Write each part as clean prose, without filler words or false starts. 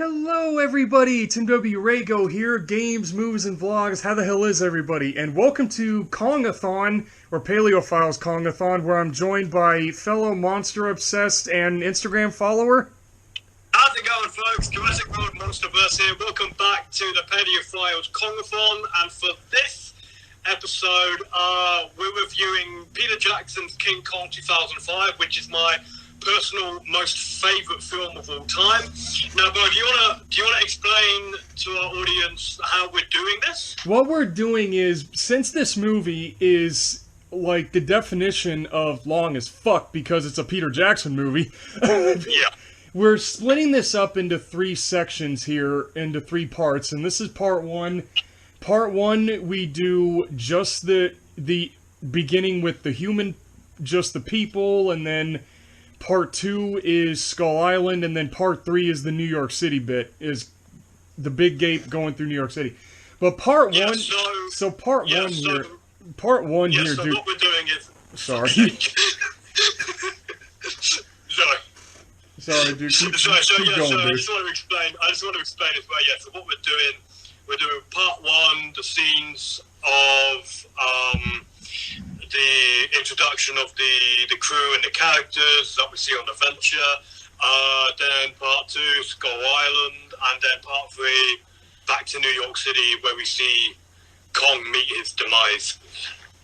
Hello everybody, Tim W. Rago here, games, movies, and vlogs. How the hell is everybody? And welcome to KONGATHON, or Paleo Files KONGATHON, where I'm joined by fellow monster-obsessed and Instagram follower. How's it going, folks? Jurassic World Monsterverse here. Welcome back to the Paleo Files KONGATHON, and for this episode, we're reviewing Peter Jackson's King Kong 2005, which is my personal most favourite film of all time. Now, Bo, do you wanna explain to our audience how we're doing this? What we're doing is, since this movie is like the definition of long as fuck because it's a Peter Jackson movie, Yeah. we're splitting this up into three sections here, into three parts, and this is part one. Part one, we do just the beginning with the human, just the people, and then part two is Skull Island, and then part three is the New York City bit, is the big gate going through New York City. But part one, so part one here, so dude. what we're doing is... Sorry. Sorry, dude. so Keep I going, just want to explain as well. Yeah, so what we're doing part one, the scenes of the introduction of the crew and the characters that we see on the Venture. Then part two, Skull Island, and then part three, back to New York City, where we see Kong meet his demise.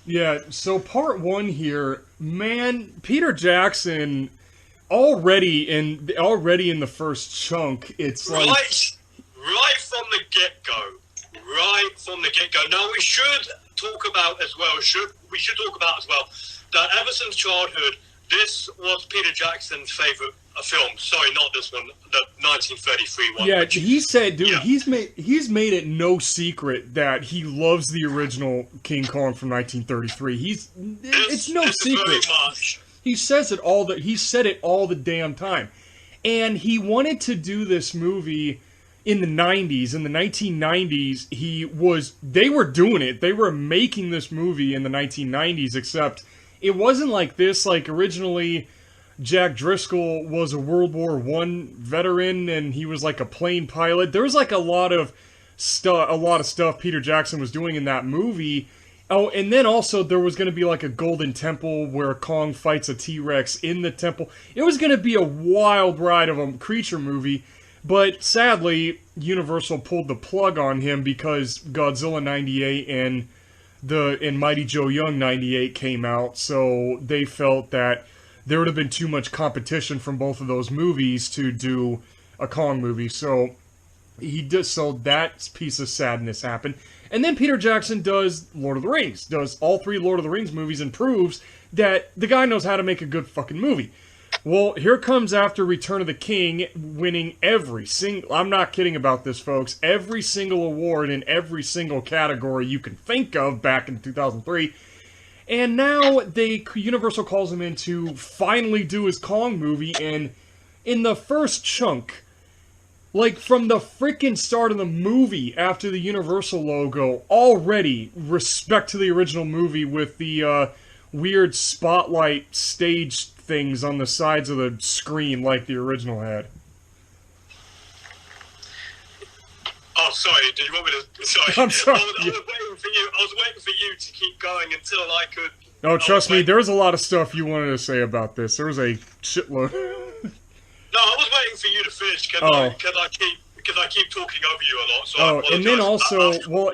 Yeah, so part one here, man, Peter Jackson already in the first chunk, it's like right from the get-go. Now we should talk about as well that ever since childhood, this was Peter Jackson's favorite film. Sorry, not this one, the 1933 one. Yeah, he said, dude, yeah. he's made it no secret that he loves the original King Kong from 1933. It's no secret. Very much. He said it all the damn time. And he wanted to do this movie in the 90s. In the 1990s, they were doing it. They were making this movie in the 1990s, except it wasn't like this. Like, originally, Jack Driscoll was a World War I veteran, and he was like a plane pilot. There was like a lot of stuff Peter Jackson was doing in that movie. Oh, and then also there was going to be like a golden temple where Kong fights a T-Rex in the temple. It was going to be a wild ride of a creature movie, but sadly, Universal pulled the plug on him because Godzilla 98 and Mighty Joe Young 98 came out, so they felt that there would have been too much competition from both of those movies to do a Kong movie. So that piece of sadness happened. And then Peter Jackson does Lord of the Rings, does all three Lord of the Rings movies, and proves that the guy knows how to make a good fucking movie. Well, here comes after Return of the King, winning I'm not kidding about this, folks, every single award in every single category you can think of back in 2003. And now Universal calls him in to finally do his Kong movie, and in the first chunk, like from the freaking start of the movie after the Universal logo, already respect to the original movie with the weird spotlight stage things on the sides of the screen like the original had. Oh, sorry. Did you want me to? Sorry. I'm sorry. I was waiting for you to keep going until I could. Oh, trust me. There was a lot of stuff you wanted to say about this. There was a shitload. No, I was waiting for you to finish. Because I keep talking over you a lot. So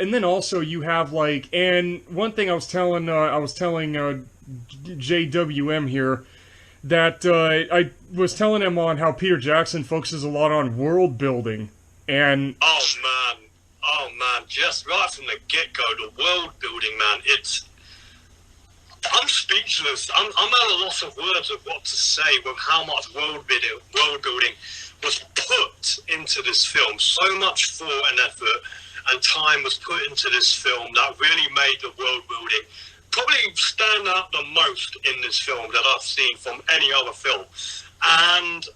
and then also you have like, and one thing I was telling JWM here, that I was telling him on how Peter Jackson focuses a lot on world building. And oh man, just right from the get-go, the world building, man, I'm speechless. I'm at a loss of words of what to say with how much world building was put into this film. So much thought and effort and time was put into this film that really made the world building probably stand out the most in this film that I've seen from any other film. And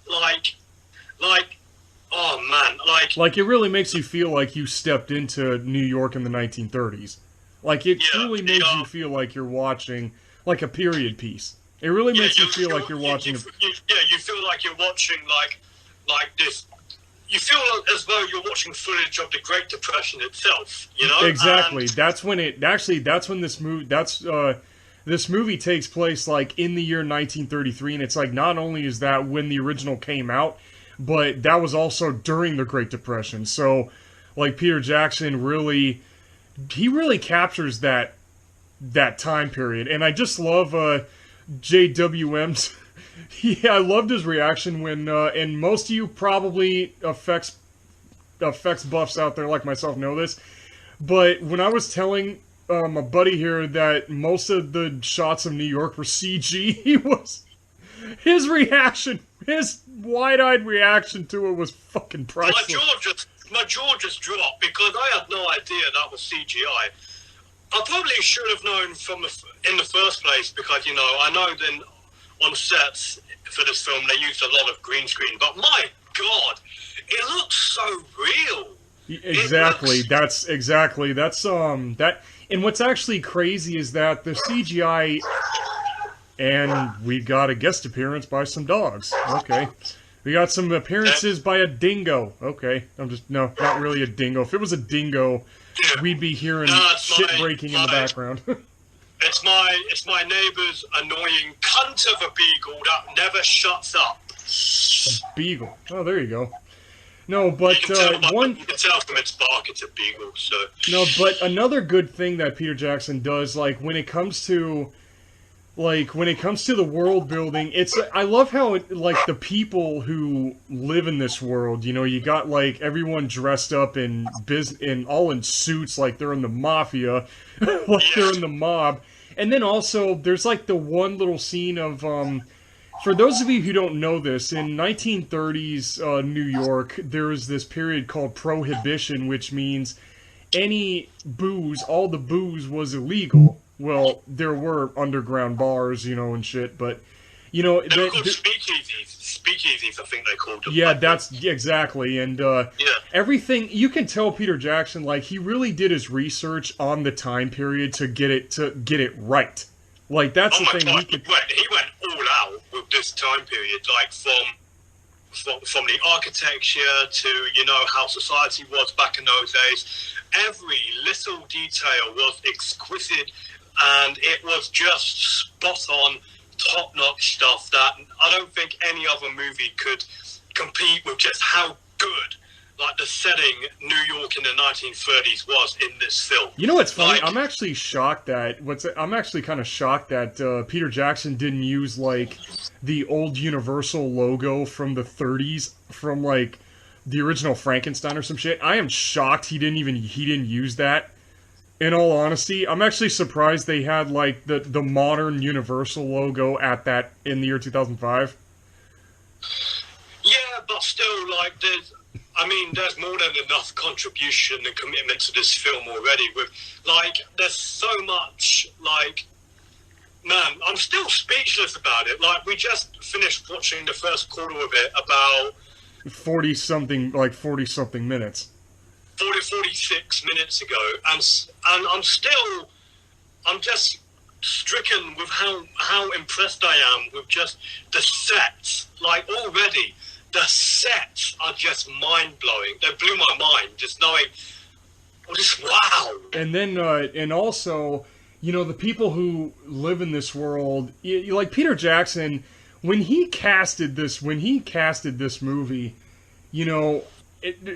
oh man, like it really makes you feel like you stepped into New York in the 1930s. Like it truly makes you feel like you're watching like a period piece. It really makes you feel like you're watching. You feel like you're watching like this you feel as though you're watching footage of the Great Depression itself, you know? Exactly. And That's when this movie takes place, like, in the year 1933, and it's like, not only is that when the original came out, but that was also during the Great Depression. So, like, Peter Jakson really captures that time period. And I just love JWM's. Yeah, I loved his reaction when, and most of you probably effects buffs out there like myself know this, but when I was telling a buddy here that most of the shots of New York were CG, his reaction, his wide-eyed reaction to it was fucking priceless. My jaw just dropped because I had no idea that was CGI. I probably should have known in the first place because, you know, I know then on sets for this film they used a lot of green screen, but my God, it looks so real. Exactly. That's that. And what's actually crazy is that the CGI, and we got a guest appearance by some dogs. Okay. We got some appearances by a dingo. Okay. No, not really a dingo. If it was a dingo, we'd be hearing shit breaking in the background. It's my neighbour's annoying cunt of a beagle that never shuts up. A beagle. Oh, there you go. No, but you can tell from its bark it's a beagle. So no, but another good thing that Peter Jakson does, like when it comes to the world building, I love how the people who live in this world, you know, you got like everyone dressed up in all in suits, like they're in the mafia, they're in the mob, and then also there's like the one little scene of for those of you who don't know this, in 1930s New York, there was this period called Prohibition, which means all the booze was illegal. Well, there were underground bars, you know, and shit, but, you know... They were called speakeasies, I think they called them. Yeah, exactly, and everything... You can tell Peter Jakson, like, he really did his research on the time period to get it right. Like, that's the thing. He went all out with this time period, like, from the architecture to, you know, how society was back in those days. Every little detail was exquisite, and it was just spot on, top-notch stuff that I don't think any other movie could compete with just how good, like, the setting New York in the 1930s was in this film. You know what's funny? I'm actually kind of shocked that Peter Jakson didn't use, like, the old Universal logo from the 30s, from, like, the original Frankenstein or some shit. I am shocked he didn't use that. In all honesty, I'm actually surprised they had, like, the modern Universal logo in the year 2005. Yeah, but still, like, there's more than enough contribution and commitment to this film already. With, like, there's so much, like, man, I'm still speechless about it. Like, we just finished watching the first quarter of it about 40-something minutes. 46 minutes ago, and I'm just stricken with how impressed I am with just the sets. Like, already, the sets are just mind-blowing. They blew my mind, just knowing, just wow. And then, and also, you know, the people who live in this world, like Peter Jakson, when he casted this movie, you know,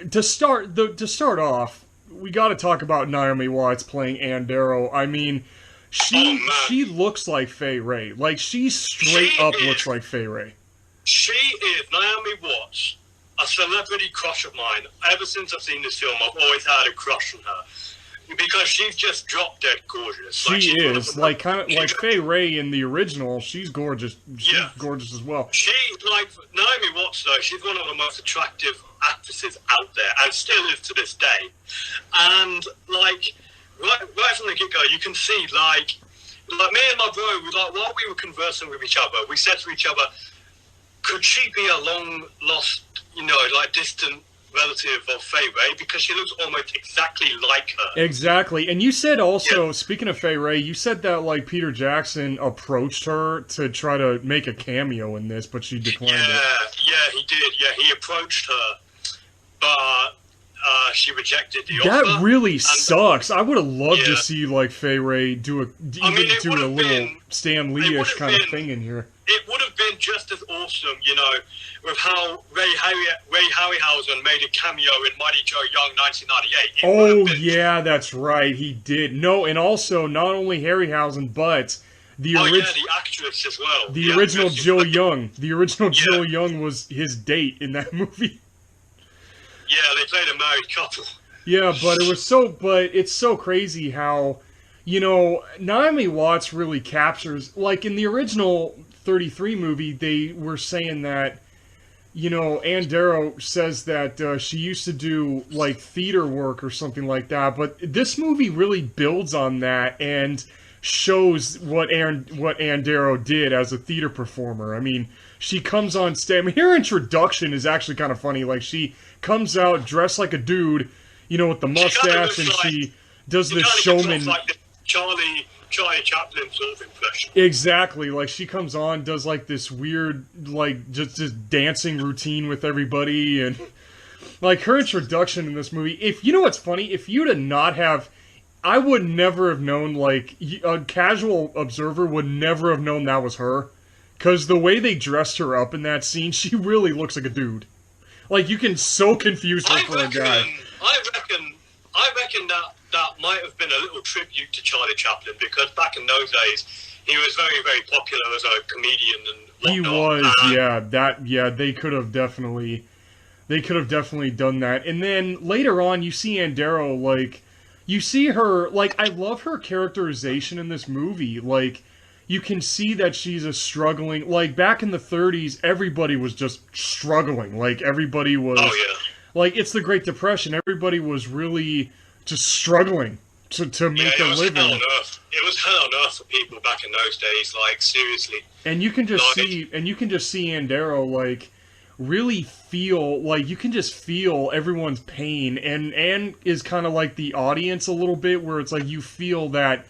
to start off, we got to talk about Naomi Watts playing Ann Darrow. I mean, she looks like Fay Wray. Like, she looks like Fay Wray. She is, Naomi Watts, a celebrity crush of mine. Ever since I've seen this film, I've always had a crush on her. Because she's just drop dead gorgeous. She is, like, kind of like Fay Wray in the original. She's gorgeous. She's gorgeous as well. She, like, Naomi Watts, though, she's one of the most attractive actresses out there, and still is to this day. And, like, right from the get-go, you can see, like me and my bro, while we were conversing with each other, we said to each other, could she be a long-lost, you know, like, distant relative of Fay Wray, because she looks almost exactly like her. Exactly. And you said also, speaking of Fay Wray, you said that, like, Peter Jakson approached her to try to make a cameo in this, but she declined it. Yeah, he did. Yeah, he approached her. but she rejected the offer. That really sucks. I would have loved to see like Fay Wray do a little Stan Lee-ish kind of thing in here. It would have been just as awesome, you know, with how Ray Harryhausen made a cameo in Mighty Joe Young 1998. Oh yeah, that's right, he did. No, and also not only Harryhausen, but the actress as well. The original Joe Young. The original Joe Young was his date in that movie. Yeah, they played a married couple. Yeah, but it's so crazy how, you know, Naomi Watts really captures, like in the original 33 movie, they were saying that, you know, Ann Darrow says that she used to do, like, theater work or something like that, but this movie really builds on that and shows what Ann Darrow did as a theater performer. I mean, she comes on stage, I mean, her introduction is actually kind of funny, like, she comes out dressed like a dude, you know, with the mustache, and she does this showman... like the Charlie Chaplin sort of impression. Exactly, like she comes on, does like this weird, like just dancing routine with everybody, and like her introduction in this movie. If you know what's funny, if you'd have not have, I would never have known. Like a casual observer would never have known that was her, because the way they dressed her up in that scene, she really looks like a dude. Like you can so confuse her for a guy. I reckon that might have been a little tribute to Charlie Chaplin, because back in those days he was very, very popular as a comedian and whatnot. He was, they could have definitely done that. And then later on you see Ann Darrow, like you see her, like I love her characterization in this movie. Like you can see that she's a struggling, like back in the 30s everybody was just struggling. Like everybody was like, it's the Great Depression. Everybody was really just struggling to make a living. It was hell on earth for people back in those days, like seriously. And you can just see Ann Darrow like really feel, like you can just feel everyone's pain, and Ann is kind of like the audience a little bit, where it's like you feel that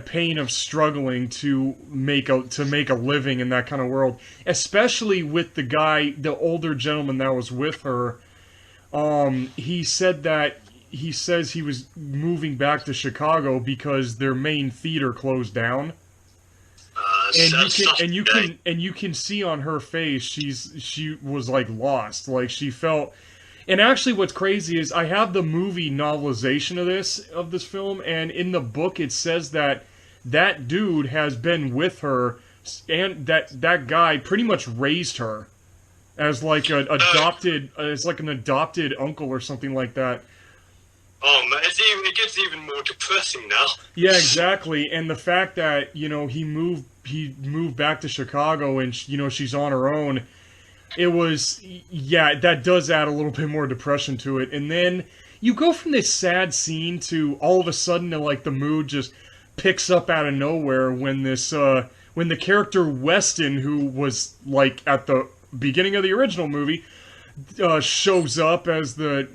pain of struggling to make a living in that kind of world, especially with the guy, the older gentleman that was with her. He says he was moving back to Chicago because their main theater closed down. And you can see on her face she was like lost, like she felt. And actually what's crazy is I have the movie novelization of this film, and in the book it says that dude has been with her, and that guy pretty much raised her as like an adopted uncle or something like that. Oh man, it gets even more depressing now. Yeah, exactly. And the fact that, you know, he moved back to Chicago, and you know she's on her own. It was, that does add a little bit more depression to it. And then you go from this sad scene to all of a sudden, like the mood just picks up out of nowhere when when the character Weston, who was like at the beginning of the original movie, shows up as a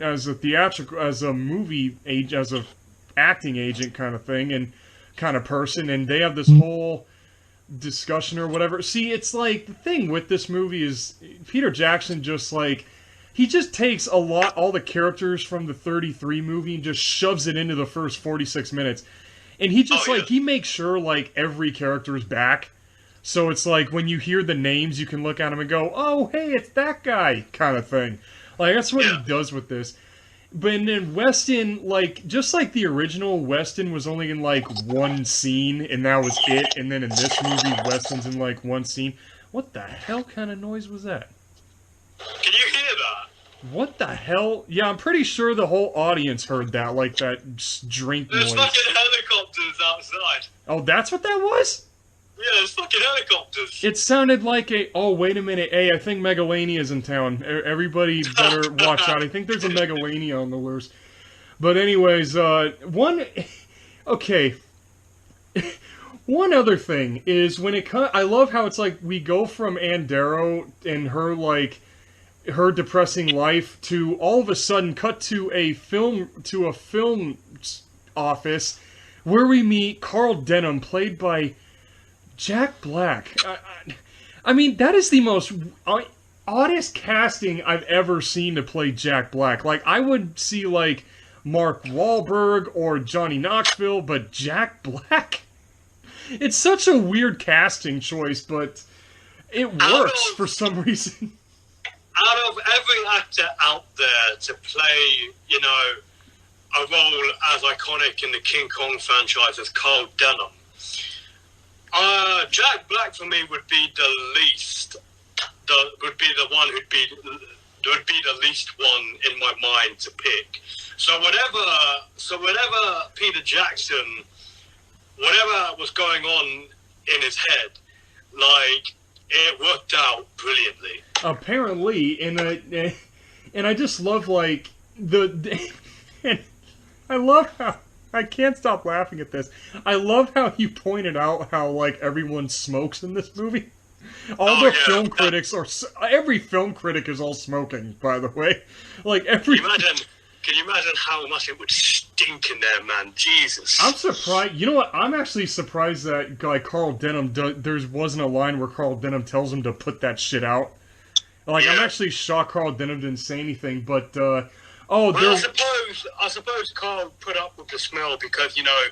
acting agent kind of thing, and kind of person, and they have this whole discussion or whatever. See, it's like the thing with this movie is Peter Jakson he just takes all the characters from the 33 movie and just shoves it into the first 46 minutes. And he just he makes sure like every character is back. So it's like when you hear the names, you can look at them and go, "Oh, hey, it's that guy," kind of thing. Like that's what he does with this. But then Weston, like just like the original, Weston was only in like one scene, and that was it. And then in this movie, Weston's in like one scene. What the hell kind of noise was that? Can you hear that? What the hell? Yeah, I'm pretty sure the whole audience heard that, like that drink noise. There's fucking helicopters outside. Oh, that's what that was? Yeah, there's fucking helicopters. It sounded like oh, wait a minute. Hey, I think Megalania's in town. Everybody better watch out. I think there's a Megalania on the loose. But anyways, one other thing is when I love how it's like we go from Ann Darrow and her like her depressing life to all of a sudden cut to a film office where we meet Carl Denham, played by Jack Black. I mean, that is the most oddest casting I've ever seen to play Jack Black. Like, I would see, like, Mark Wahlberg or Johnny Knoxville, but Jack Black? It's such a weird casting choice, but it works for some reason. Out of every actor out there to play, you know, a role as iconic in the King Kong franchise as Carl Denham, Jack Black for me would be the least. Would be the one would be the least one in my mind to pick. So whatever Peter Jakson, whatever was going on in his head, like, it worked out brilliantly. Apparently, and I just love, like, and I love how, I can't stop laughing at this. I love how you pointed out how, like, everyone smokes in this movie. Film critics are... Every film critic is all smoking, by the way. Like, every... Can you imagine how much it would stink in there, man? Jesus. I'm surprised... You know what? I'm actually surprised that guy Carl Denham... There wasn't a line where Carl Denham tells him to put that shit out. Like, I'm actually shocked Carl Denham didn't say anything, but... I suppose Carl put up with the smell because, you know...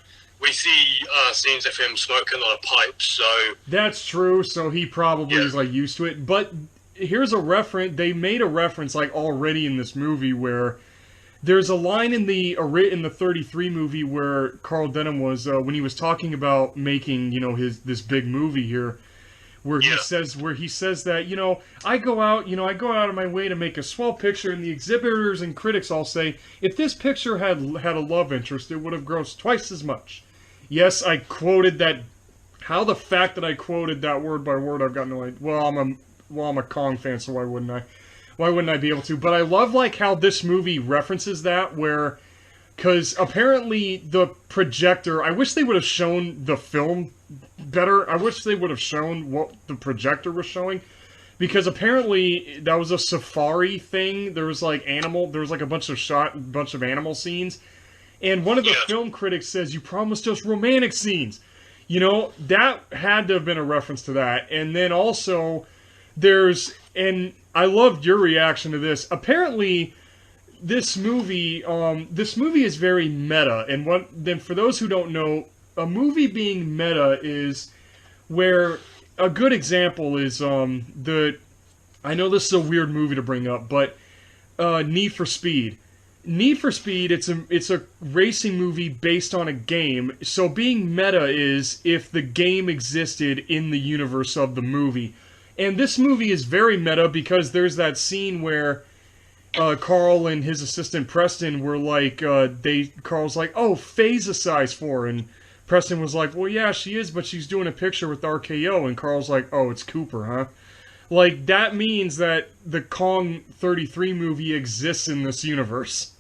We see scenes of him smoking on a pipe, so... That's true, so he probably is, like, used to it. But here's a reference. They made a reference, like, already in this movie where... There's a line in the 33 movie where Carl Denham was... when he was talking about making, you know, this big movie here... Where he says that, you know, I go out of my way to make a swell picture, and the exhibitors and critics all say, if this picture had a love interest, it would have grossed twice as much. Yes, I quoted that. How the fact that I quoted that word by word, I've got no idea. Well, I'm a Kong fan, so why wouldn't I? Why wouldn't I be able to? But I love, like, how this movie references that, where, because apparently the projector, I wish they would have shown the film better. I wish they would have shown what the projector was showing, because apparently that was a safari thing. There was like a bunch of animal scenes, and one of the film critics says, "You promised us romantic scenes." You know, that had to have been a reference to that. And then also and I loved your reaction to this. Apparently, this movie is very meta. And then for those who don't know, a movie being meta is where a good example is I know this is a weird movie to bring up, but Need for Speed. Need for Speed, it's a racing movie based on a game. So being meta is if the game existed in the universe of the movie. And this movie is very meta because there's that scene where Carl and his assistant Preston were like, Carl's like, oh, Faye's a size 4, and Preston was like, well, yeah, she is, but she's doing a picture with RKO, and Carl's like, oh, it's Cooper, huh? Like, that means that the Kong 33 movie exists in this universe.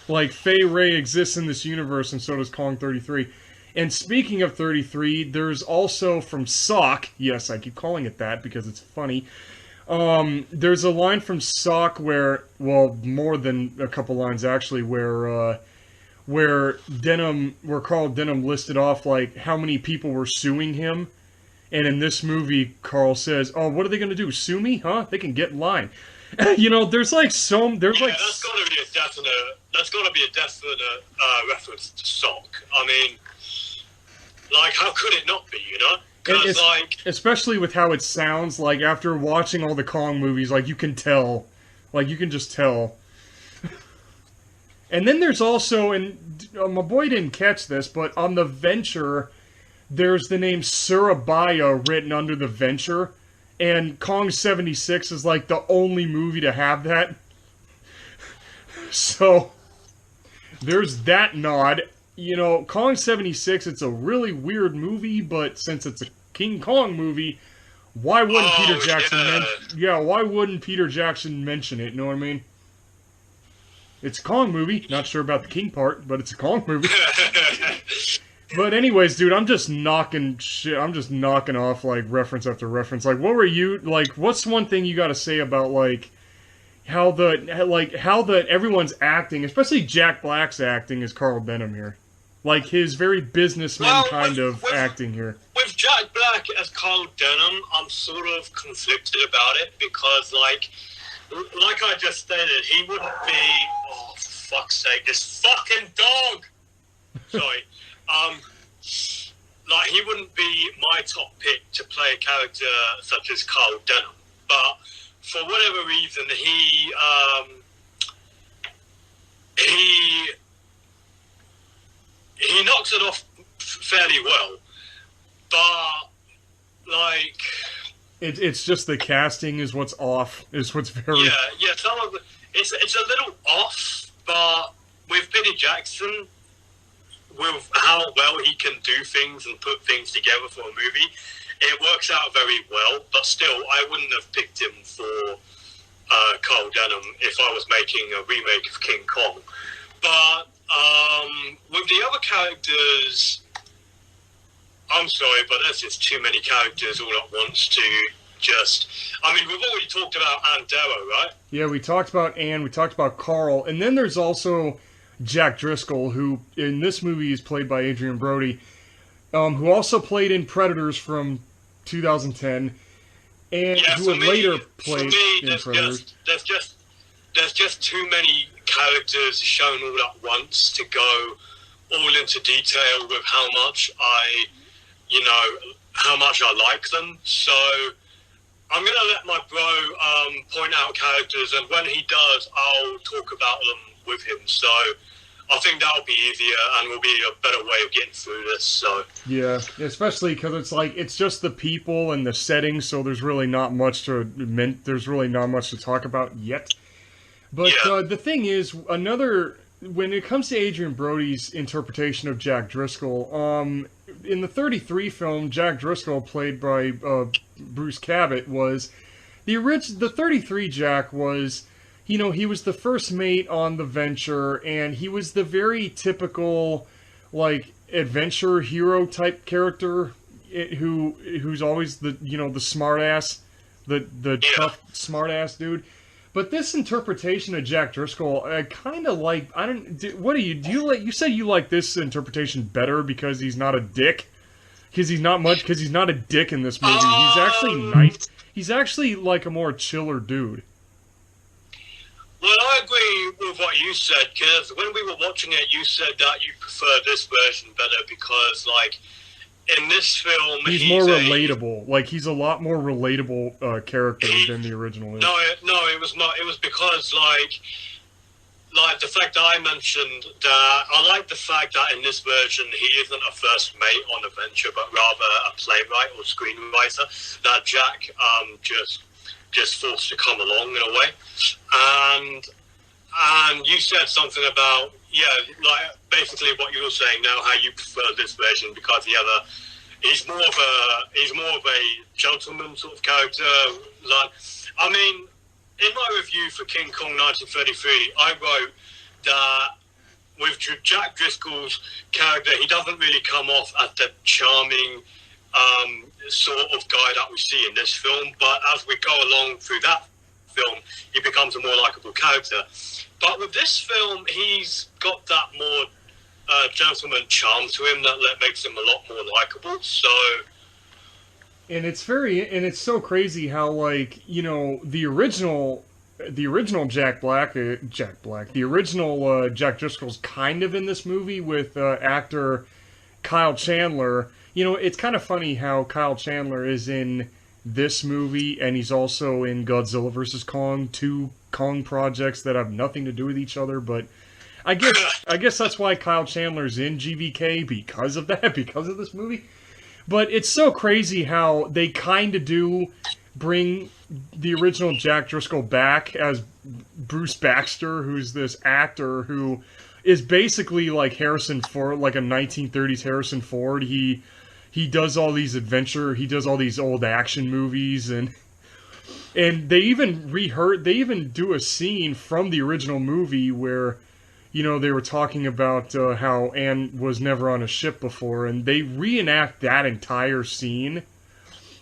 Like, Fay Ray exists in this universe, and so does Kong 33. And speaking of 33, there's also from Sock, yes, I keep calling it that because it's funny, there's a line from Sock where, well, more than a couple lines actually, where Carl Denham listed off, like, how many people were suing him. And in this movie, Carl says, oh, what are they going to do? Sue me? Huh? They can get in line. You know, there's like that's got to be a definite reference to Sock. I mean, like, how could it not be, you know? Because, like... Especially with how it sounds, like, after watching all the Kong movies, like, you can tell. Like, you can just tell. And then there's also, and my boy didn't catch this, but on the Venture, there's the name Surabaya written under the Venture, and Kong 76 is like the only movie to have that. So, there's that nod. You know, Kong 76, it's a really weird movie, but since it's a King Kong movie, why wouldn't Peter Jakson why wouldn't Peter Jakson mention it, you know what I mean? It's a Kong movie. Not sure about the King part, but it's a Kong movie. But anyways, dude, I'm just knocking off, like, reference after reference. Like, what were you, like, what's one thing you gotta say about, like, how everyone's acting, especially Jack Black's acting as Carl Denham here? Like his very businessman kind of with, acting here. With Jack Black as Carl Denham, I'm sort of conflicted about it because, like I just stated, he wouldn't be. Oh, for fuck's sake! This fucking dog. Sorry. Like he wouldn't be my top pick to play a character such as Carl Denham, but for whatever reason, he knocks it off fairly well, but like it's just the casting is what's off, is what's very some of it's a little off, but with Peter Jakson, with how well he can do things and put things together for a movie, it works out very well. But still, I wouldn't have picked him for Carl Denham if I was making a remake of King Kong. But with the other characters, I'm sorry, but there's just too many characters all at once to just... I mean, we've already talked about Ann Darrow, right? Yeah, we talked about Anne, we talked about Carl, and then there's also Jack Driscoll, who in this movie is played by Adrian Brody, who also played in Predators from 2010, and who would later played in Predators. There's just too many characters shown all at once to go all into detail with how much I like them. So I'm going to let my bro point out characters, and when he does, I'll talk about them with him. So I think that'll be easier and will be a better way of getting through this. So yeah, especially because it's just the people and the setting, so there's really not much to talk about yet. But the thing is, when it comes to Adrian Brody's interpretation of Jack Driscoll, in the 33 film, Jack Driscoll, played by Bruce Cabot, was the 33 Jack was, he was the first mate on the Venture, and he was the very typical, like, adventure hero type character who's always the smart ass, the tough smart ass dude. But this interpretation of Jack Driscoll, I kind of like. What do you like? You said you like this interpretation better because he's not a dick. Because he's not a dick in this movie. He's actually nice. He's actually like a more chiller dude. Well, I agree with what you said, because when we were watching it, you said that you preferred this version better because, like, in this film, he's more relatable. Like, he's a lot more relatable character than the original is. No, it was not. It was because, like the fact that I mentioned that I like the fact that in this version he isn't a first mate on a venture, but rather a playwright or screenwriter that Jack just forced to come along in a way. And you said something about like basically what you were saying now, how you prefer this version because he's more of a gentleman sort of character. Like, I mean, in my review for King Kong 1933, I wrote that with Jack Driscoll's character, he doesn't really come off as the charming sort of guy that we see in this film, but as we go along through that film, he becomes a more likable character. But with this film, he's got that more gentleman charm to him that makes him a lot more likable. So, and it's so crazy how, like, the original Jack Driscoll's kind of in this movie with actor Kyle Chandler. It's kind of funny how Kyle Chandler is in this movie, and he's also in Godzilla vs. Kong, two Kong projects that have nothing to do with each other, but I guess that's why Kyle Chandler's in GVK, because of this movie. But it's so crazy how they kind of do bring the original Jack Driscoll back as Bruce Baxter, who's this actor who is basically like Harrison Ford, like a 1930s Harrison Ford. He does all these he does all these old action movies, and they even do a scene from the original movie where, they were talking about how Anne was never on a ship before, and they reenact that entire scene,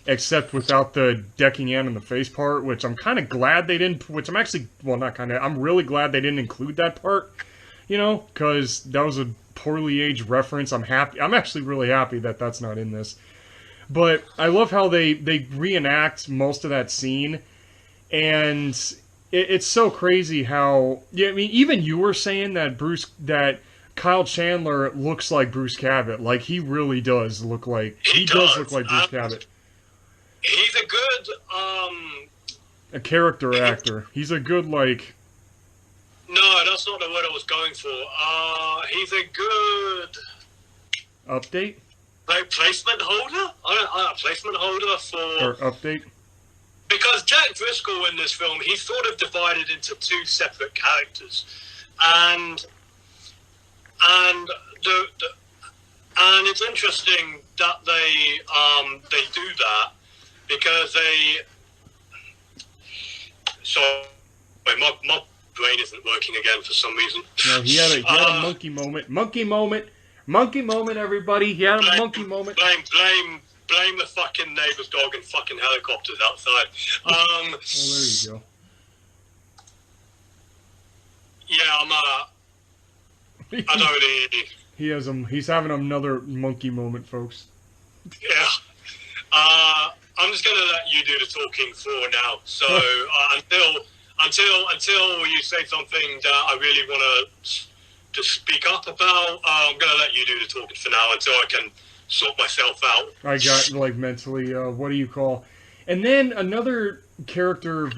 except without the decking Anne in the face part, which I'm kind of glad they didn't, I'm really glad they didn't include that part. you know, because that was a poorly aged reference. I'm happy. I'm actually really happy that that's not in this. But I love how they reenact most of that scene, and it's so crazy how, yeah, I mean, even you were saying that Kyle Chandler looks like Bruce Cabot. Like, he really does look like, he does look like Bruce Cabot. He's a good, a character actor. He's a good, like... No, that's not the word I was going for. He's a good... Update? Like, placement holder? Placement holder for... Or update? Because Jack Driscoll in this film, he's sort of divided into two separate characters. And it's interesting that they do that, because sorry, my brain isn't working again for some reason. No, he had a monkey moment. Monkey moment, everybody. He had a monkey moment. Blame the fucking neighbor's dog and fucking helicopters outside. Well, there you go. Yeah, I don't really... He's having another monkey moment, folks. Yeah. I'm just gonna let you do the talking for now. So until you say something that I really want to speak up about, I'm gonna let you do the talking for now until I can sort myself out. I got, like, mentally, what do you call? And then another character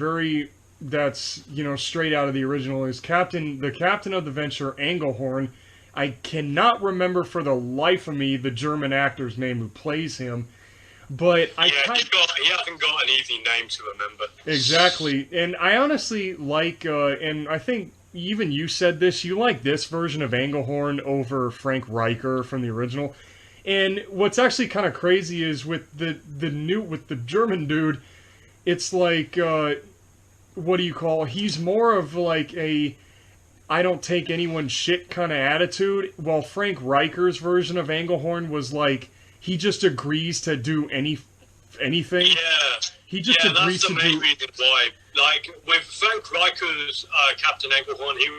that's, you know, straight out of the original is the captain of the Venture, Engelhorn. I cannot remember for the life of me the German actor's name who plays him, but he hasn't got an easy name to remember. Exactly, and I honestly like, and I think even you said this, you like this version of Engelhorn over Frank Riker from the original. And what's actually kind of crazy is with the German dude, it's like, what do you call? He's more of like a I don't take anyone's shit kind of attitude, while Frank Riker's version of Engelhorn was like he just agrees to do anything. Yeah, he just agrees to do. That's the main reason why. Like with Frank Riker's Captain Engelhorn, he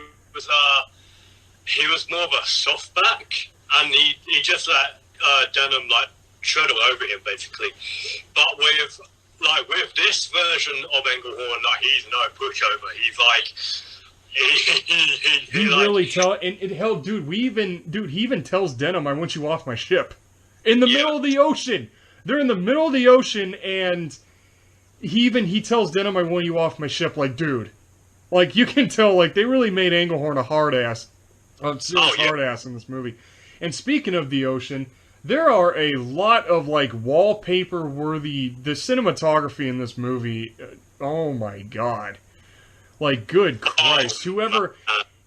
was more of a softback, and he just let Denham like shuttle over him basically. But with this version of Engelhorn, like, he's no pushover. He's like he really hell, dude. He even tells Denham, "I want you off my ship." In the middle of the ocean. They're in the middle of the ocean, and he tells Denham, "I want you off my ship." Like, dude, like, you can tell, like, they really made Engelhorn a hard ass, hard ass in this movie. And speaking of the ocean, there are a lot of, like, wallpaper worthy. The cinematography in this movie, oh my god, like, good Christ, whoever.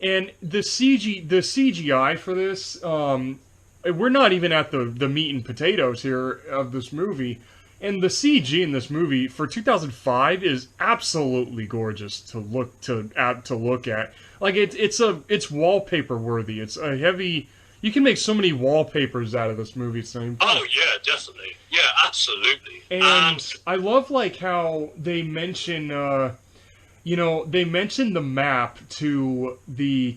And the CGI for this, we're not even at the meat and potatoes here of this movie, and the CG in this movie for 2005 is absolutely gorgeous to look at. Like, it's wallpaper worthy. It's a heavy. You can make so many wallpapers out of this movie. Oh yeah, definitely. Yeah, absolutely. And I love, like, how they mention. They mentioned the map to the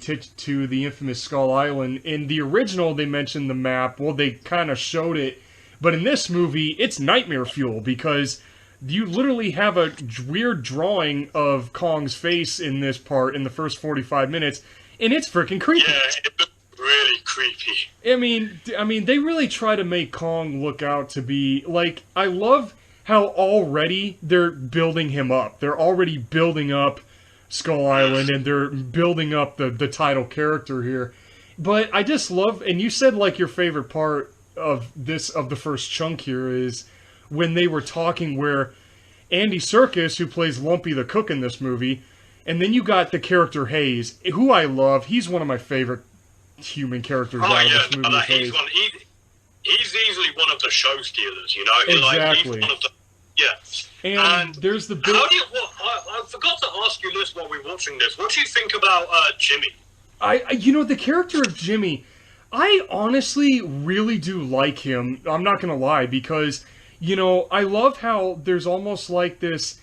infamous Skull Island. In the original, they mentioned the map. Well, they kind of showed it. But in this movie, it's nightmare fuel, because you literally have a weird drawing of Kong's face in this part in the first 45 minutes, and it's freaking creepy. Yeah, it's really creepy. I mean, they really try to make Kong look out to be, like, I love how already they're building him up. They're already building up Skull Island, and they're building up the title character here. But I just love, and you said, like, your favorite part of the first chunk here is when they were talking, where Andy Serkis, who plays Lumpy the Cook in this movie, and then you got the character Hayes, who I love. He's one of my favorite human characters out of this movie. He's easily one of the show stealers, you know? Exactly. He's one of the, And there's the bit... I forgot to ask you this while we were watching this. What do you think about Jimmy? The character of Jimmy, I honestly really do like him. I'm not going to lie, because, I love how there's almost like this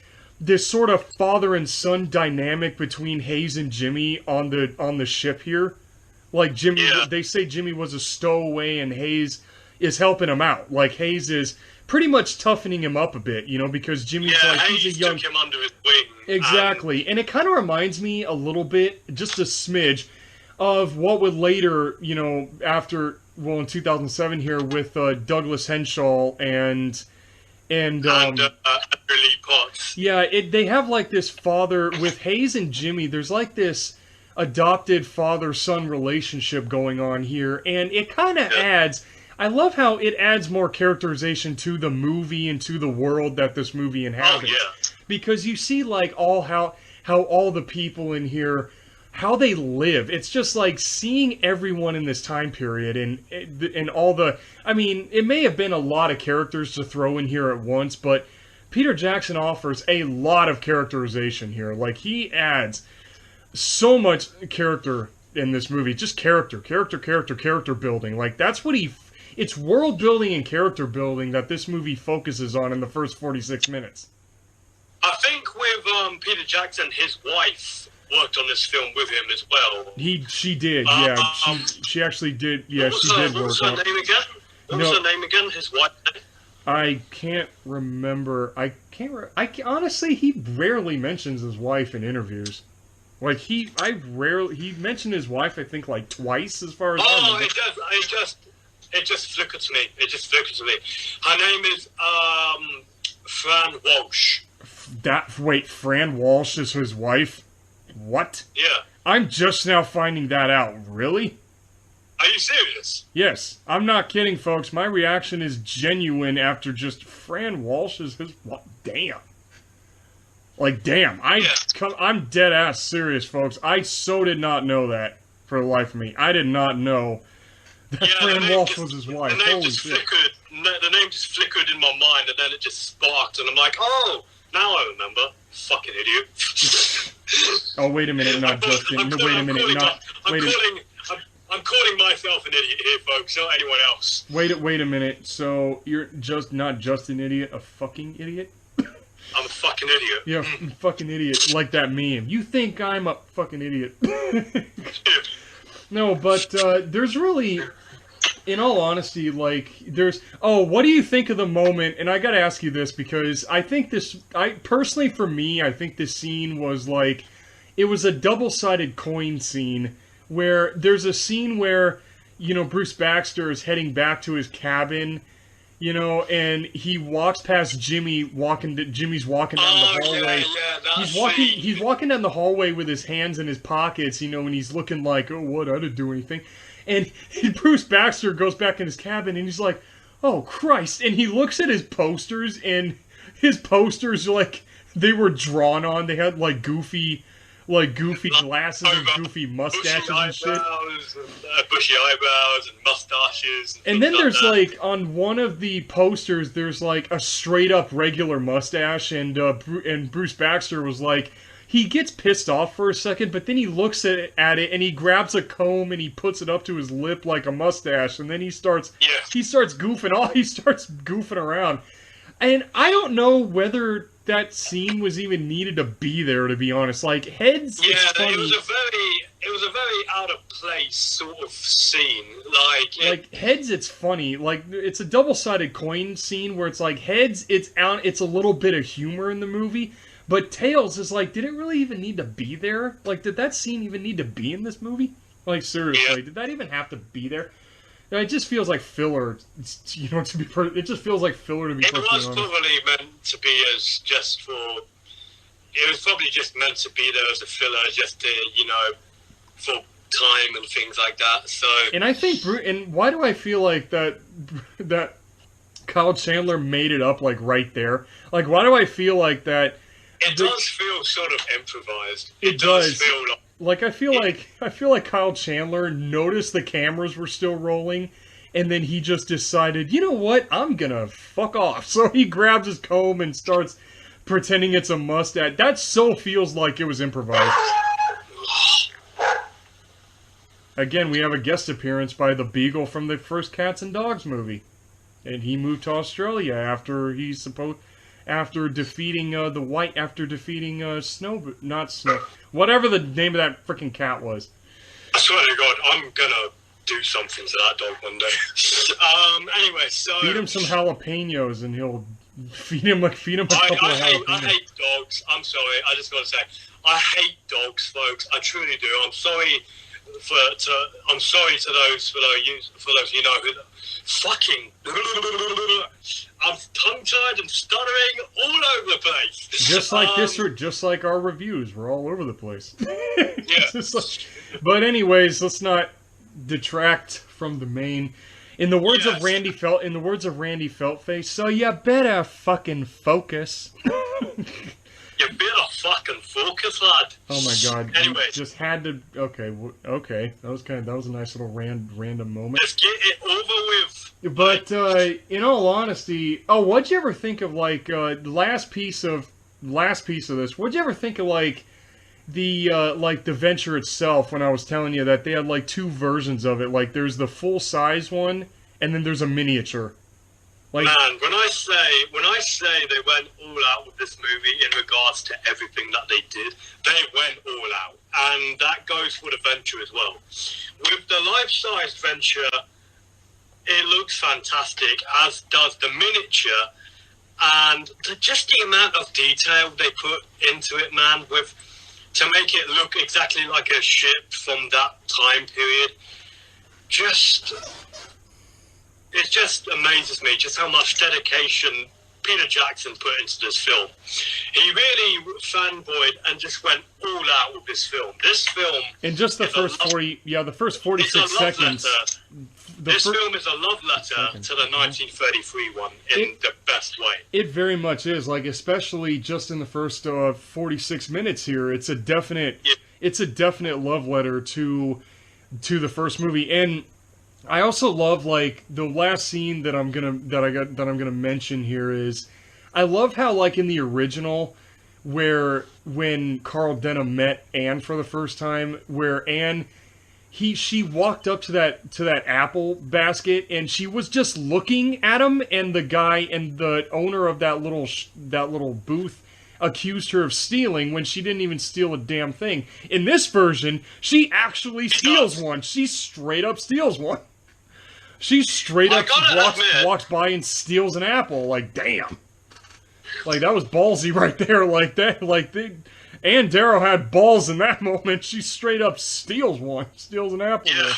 sort of father and son dynamic between Hayes and Jimmy on the ship here. Like Jimmy, Yeah. they say Jimmy was a stowaway and Hayes is helping him out. Like Hayes is pretty much toughening him up a bit, you know, because Jimmy's like, Hayes he's a young... took him under his wing. Exactly. And it kind of reminds me a little bit, just a smidge, of what would later, you know, after, well, in 2007 here with Douglas Henshaw and Lee Potts. yeah, they have like this father, with Hayes and Jimmy, there's like this adopted father-son relationship going on here, and it kind of adds... I love how it adds more characterization to the movie and to the world that this movie inhabits. Oh, yeah. Because you see, like, how all the people in here, how they live. It's just like seeing everyone in this time period and all the... I mean, it may have been a lot of characters to throw in here at once, but Peter Jakson offers a lot of characterization here. Like, he adds so much character in this movie. Just character building. Like, that's what he... It's world building and character building that this movie focuses on in the first 46 minutes. I think with Peter Jakson, his wife worked on this film with him as well. She did, yeah. She actually did, yeah, she did work on it. What was her name again? What was her name again? His wife? I can't remember. Honestly, he rarely mentions his wife in interviews. Like, he mentioned his wife, I think, like, twice, as far as I remember. It just flickered to me. Her name is Fran Walsh. Wait, Fran Walsh is his wife? What? Yeah. I'm just now finding that out. Really? Are you serious? Yes. I'm not kidding, folks. My reaction is genuine after just Fran Walsh is his... What? Damn. Like, damn. I'm dead ass serious, folks. I so did not know that for the life of me. I did not know that Fran Walsh was his wife. Holy shit. The name just flickered in my mind, and then it just sparked, and I'm like, oh, now I remember. Fucking idiot. Oh, wait a minute, not Justin. I'm calling myself an idiot here, folks, not anyone else. Wait a minute. So you're just not just an idiot, a fucking idiot? I'm a fucking idiot. Yeah, fucking idiot. Like that meme. You think I'm a fucking idiot. No, but there's really, in all honesty, like, there's... Oh, what do you think of the moment? And I gotta ask you this, because I think personally, for me, I think this scene was like... It was a double-sided coin scene, where there's a scene where, you know, Bruce Baxter is heading back to his cabin, you know, and he walks past Jimmy's walking down the hallway. He's walking down the hallway with his hands in his pockets, you know, and he's looking like, oh, what, I didn't do anything. And Bruce Baxter goes back in his cabin, and he's like, oh, Christ. And he looks at his posters, and his posters, like, they were drawn on. They had, like, goofy glasses and goofy mustaches and shit. Bushy eyebrows and mustaches. And then there's like, on one of the posters, there's like a straight up regular mustache, and Bruce Baxter was like, he gets pissed off for a second, but then he looks at it and he grabs a comb and he puts it up to his lip like a mustache, and then he starts goofing around. And I don't know whether that scene was even needed to be there, to be honest. Like, Heads, yeah, it's funny. It was a very out of place sort of scene. Like Heads, it's funny. Like, it's a double-sided coin scene where it's like, Heads, it's a little bit of humor in the movie, but Tails is like, did it really even need to be there? Like, did that scene even need to be in this movie? Like, seriously, did that even have to be there? It just feels like filler, you know, it just feels like filler to be perfectly honest. It was probably meant to be it was probably just meant to be there as a filler, just to, you know, for time and things like that, so... And I think, and why do I feel like that Kyle Chandler made it up, like, right there? Like, why do I feel like that... It does feel sort of improvised. It does feel like... I feel like Kyle Chandler noticed the cameras were still rolling, and then he just decided, you know what, I'm gonna fuck off. So he grabs his comb and starts pretending it's a mustache. That so feels like it was improvised. Again, we have a guest appearance by the Beagle from the first Cats and Dogs movie, and he moved to Australia after defeating whatever the name of that freaking cat was. I swear to God, I'm gonna do something to that dog one day. Anyway, so feed him some jalapenos, and he'll feed him a couple of jalapenos. I hate dogs. I'm sorry. I just gotta say, I hate dogs, folks. I truly do. I'm sorry I'm sorry to those for those you know who fucking. I'm tongue-tied and stuttering all over the place. Just like just like our reviews, we're all over the place. Yeah. But anyways, let's not detract from the main. In the words of Randy Feltface, so you better fucking focus. You better fucking focus, lad. Oh my God! Anyway, just had to. Okay. That was a nice little random moment. Just get it over with. But in all honesty, what'd you ever think of the last piece of this? What'd you ever think of the venture itself? When I was telling you that they had like two versions of it, like there's the full size one, and then there's a miniature. Man, when I say they went all out with this movie in regards to everything that they did, they went all out, and that goes for the Venture as well. With the life-size Venture, it looks fantastic, as does the miniature, and just the amount of detail they put into it, man, to make it look exactly like a ship from that time period. It just amazes me just how much dedication Peter Jakson put into this film. He really fanboyed and just went all out with this film. This film, in just the first 46 seconds. This film is a love letter to the 1933 one in the best way. It very much is. Like, especially just in the first 46 minutes here, it's a definite love letter to the first movie. And I also love, like, the last scene that I'm gonna mention here is, I love how, like, in the original, when Carl Denham met Anne for the first time, where Anne, she walked up to that apple basket, and she was just looking at him, and the guy and the owner of that little booth accused her of stealing when she didn't even steal a damn thing. In this version, she actually steals one. She straight up steals one. She straight up walks by and steals an apple. Like, damn. Like, that was ballsy right there. Like, that. Like, Ann Darrow had balls in that moment. She straight up steals an apple. Yeah. There.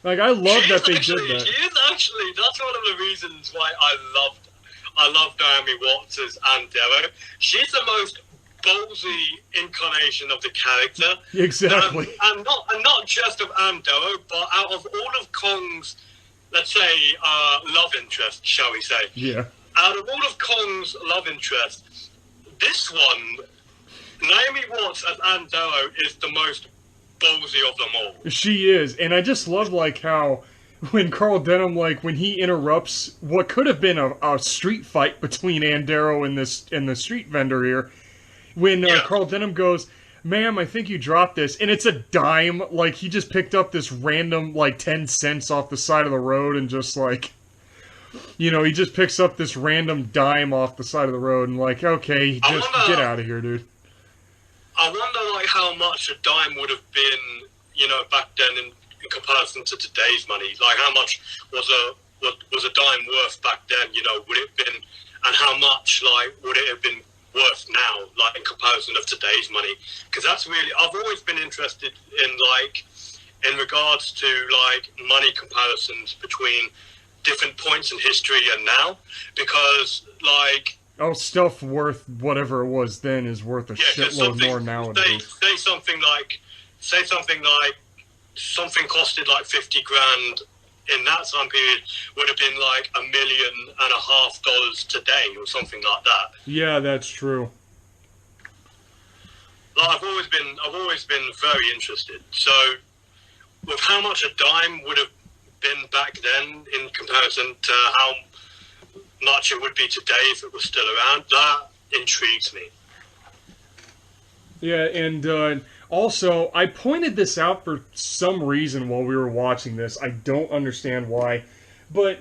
Like, I love that they did that. That's one of the reasons why I love Naomi Watts as Ann Darrow. She's the most ballsy incarnation of the character. Exactly. And not just of Ann Darrow, but out of all of Kong's, let's say, love interest, shall we say. Yeah. Out of all of Kong's love interest, this one, Naomi Watts as Ann Darrow is the most ballsy of them all. She is. And I just love, like, how when Carl Denham, like, when he interrupts what could have been a street fight between Ann Darrow and the street vendor here, when Carl Denham goes, "Ma'am, I think you dropped this," and it's a dime. Like, he just picked up this random, like, 10 cents off the side of the road and just, like, he just picks up this random dime off the side of the road and, like, okay, just get out of here, dude. I wonder, like, how much a dime would have been, back then in comparison to today's money. Like, how much was a dime worth back then, would it have been, and how much, like, would it have been worth now, like, in comparison of today's money? Because that's really, I've always been interested in regards to, like, money comparisons between different points in history and now, because, like, stuff worth whatever it was then is worth a shitload more nowadays. Say something like something costed like 50 grand in that time period would have been like $1.5 million today or something like that. Yeah, that's true. Like, I've always been very interested. So, with how much a dime would have been back then in comparison to how much it would be today if it was still around, that intrigues me. Yeah, and also, I pointed this out for some reason while we were watching this. I don't understand why, but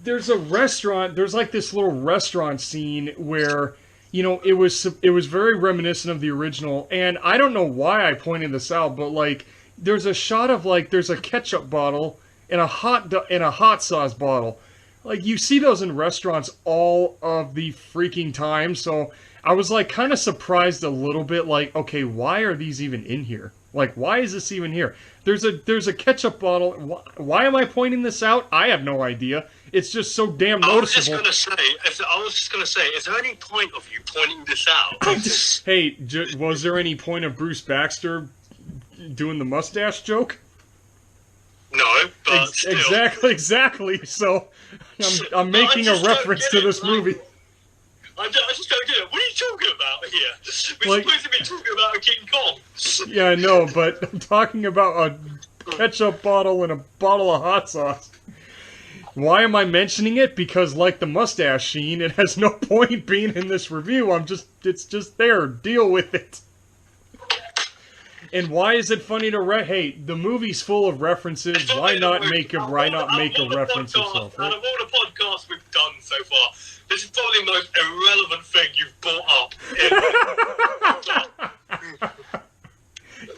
there's a restaurant. There's like this little restaurant scene where, it was very reminiscent of the original, and I don't know why I pointed this out, but like, there's a shot of like there's a ketchup bottle and a hot sauce bottle. Like you see those in restaurants all of the freaking time. So I was like kind of surprised a little bit. Like, okay, why are these even in here? Like, why is this even here? There's a ketchup bottle. Why am I pointing this out? I have no idea. It's just so damn noticeable. I was just gonna say, is there any point of you pointing this out? Hey, was there any point of Bruce Baxter doing the mustache joke? No, but still. Exactly. So I'm making a reference to this movie. I just don't get it. What are you talking about here? We're supposed to be talking about a King Kong. Yeah, I know, but I'm talking about a ketchup bottle and a bottle of hot sauce. Why am I mentioning it? Because like the mustache scene, it has no point being in this review. It's just there. Deal with it. And why is it funny to hey, the movie's full of references. Why not make a reference yourself? Right? Out of all the podcasts we've done so far, this is probably the most irrelevant thing you've brought up.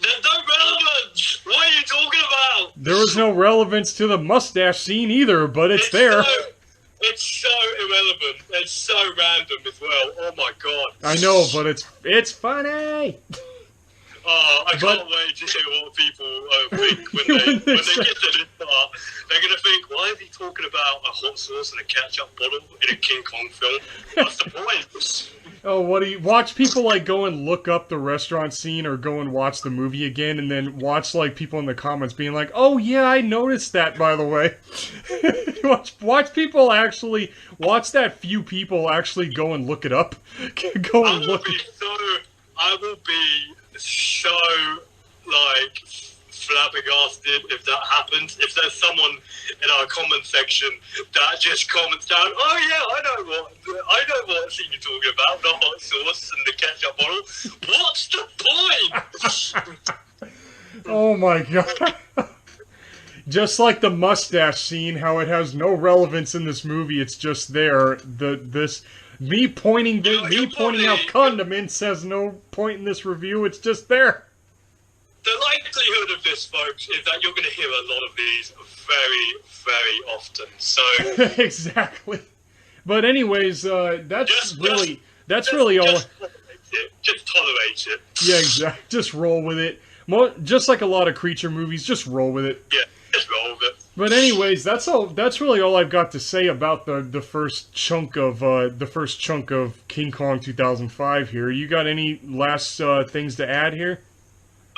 There's no relevance. What are you talking about? There was no relevance to the mustache scene either, but it's there. It's so irrelevant. It's so random as well. Oh my god. I know, but it's funny. Oh, I can't wait to hear what people think when they get to this part. They're going to think, why is he talking about a hot sauce and a ketchup bottle in a King Kong film? What's the point? Oh, what do you watch people like go and look up the restaurant scene or go and watch the movie again and then watch like people in the comments being like, "Oh yeah, I noticed that by the way." watch people actually watch that few people actually go and look it up. I will be so like flabbergasted if that happens. If there's someone in our comment section that just comments down, "Oh yeah, I know what scene you're talking about, the hot sauce and the ketchup bottle." What's the point? Oh my god. Just like the mustache scene, how it has no relevance in this movie, it's just there. Me pointing out condiments has no point in this review. It's just there. The likelihood of this, folks, is that you're going to hear a lot of these very, very often. So exactly. But anyways, that's really all. Just tolerate it. Yeah, exactly. Just roll with it. Just like a lot of creature movies, just roll with it. Yeah, just roll with it. But anyways, that's all. That's really all I've got to say about the first chunk of King Kong 2005. Here, you got any last things to add here?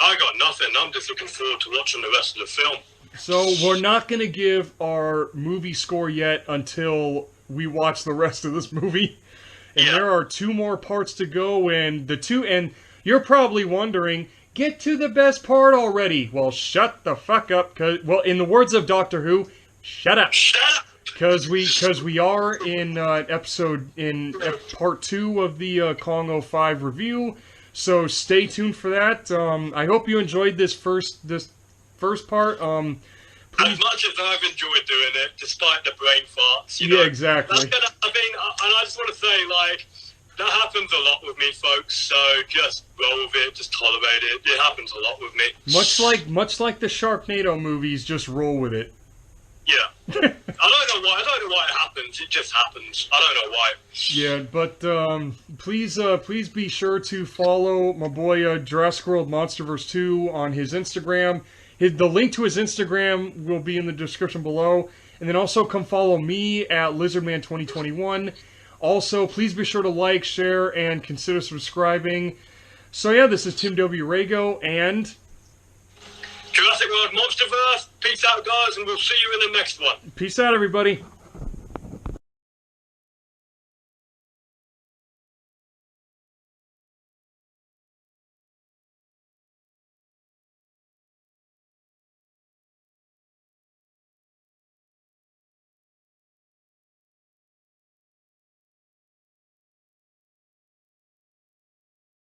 I got nothing. I'm just looking forward to watching the rest of the film. So we're not going to give our movie score yet until we watch the rest of this movie. And there are 2 more parts to go, and you're probably wondering, get to the best part already. Well, shut the fuck up. In the words of Doctor Who, shut up. Shut up. Because we are in part 2 of the Kong 05 review. So stay tuned for that. I hope you enjoyed this first part. As much as I've enjoyed doing it, despite the brain farts, yeah, exactly. And I just want to say, like, that happens a lot with me, folks. So just roll with it, just tolerate it. It happens a lot with me. Much like the Sharknado movies, just roll with it. Yeah. I don't know why it happens. It just happens. I don't know why. Yeah, but please be sure to follow my boy Jurassic World Monsterverse 2 on his Instagram. The link to his Instagram will be in the description below. And then also come follow me at LizardMan2021. Also, please be sure to like, share, and consider subscribing. So yeah, this is Tim W. Rago and Jurassic World Monsterverse. Peace out, guys, and we'll see you in the next one. Peace out, everybody.